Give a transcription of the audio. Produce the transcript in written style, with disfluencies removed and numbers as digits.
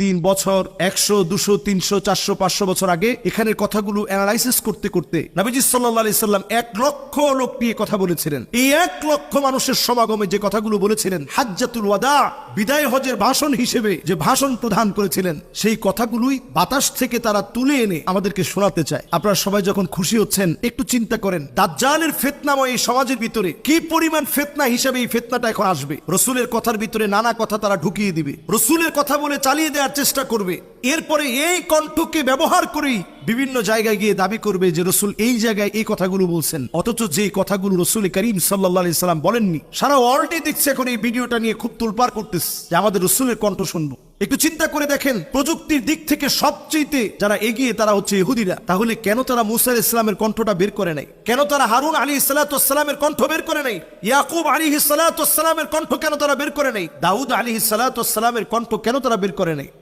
দিন বছর 100 200 300 400 500 বছর আগে এখানের কথাগুলো অ্যানালাইসিস করতে করতে নবীজি সাল্লাল্লাহু আলাইহি সাল্লাম 1 লক্ষ লোক নিয়ে কথা বলেছিলেন। এই 1 লক্ষ মানুষের সমাগমে যে কথাগুলো বলেছিলেন, হাজ্জাতুল ওয়াদা, বিদায় হজের ভাষণ হিসেবে যে ভাষণ প্রদান করেছিলেন, সেই কথাগুলোই বাতাস থেকে তারা তুলে এনে আমাদেরকে শোনাতে চায়। আপনারা সবাই যখন খুশি হচ্ছেন একটু চিন্তা করেন, দাজ্জালের ফিতনাময় এই সমাজের ভিতরে কি পরিমাণ ফিতনা হিসেবে এই ফিতনাটা এখন আসবে। রাসূলের কথার ভিতরে নানা কথা তারা ঢুকিয়ে দিবে, রাসূলের কথা বলে চালিয়ে দেওয়ার চেষ্টা করবে। এরপরে এই কণ্ঠকে ব্যবহার করেই বিভিন্ন জায়গায় গিয়ে দাবি করবে যে রাসূল এই জায়গায় এই কথাগুলো বলছেন, অথচ যে কথাগুলো রাসূল করিম সাল্লাল্লাহু আলাইহি সাল্লাম বলেননি। সারা ওয়ার্ল্ডে দেখছে এখন এই ভিডিওটা নিয়ে খুব তোলপাড় করতেছে যে আমাদের রাসূলের কণ্ঠ শুনবো। একটু চিন্তা করে দেখেন, প্রযুক্তির দিক থেকে সবচেয়ে যারা এগিয়ে তারা হচ্ছে ইহুদিরা। তাহলে কেন তারা মুসা আলাইহিস সালামের কণ্ঠটা বের করে নাই? কেন তারা হারুন আলাইহিস সালামের কণ্ঠ বের করে নাই? ইয়াকুব আলাইহিস সালামের কণ্ঠ কেন তারা বের করে নাই? দাউদ আলাইহিস সালামের কণ্ঠ কেন তারা বের করে নাই?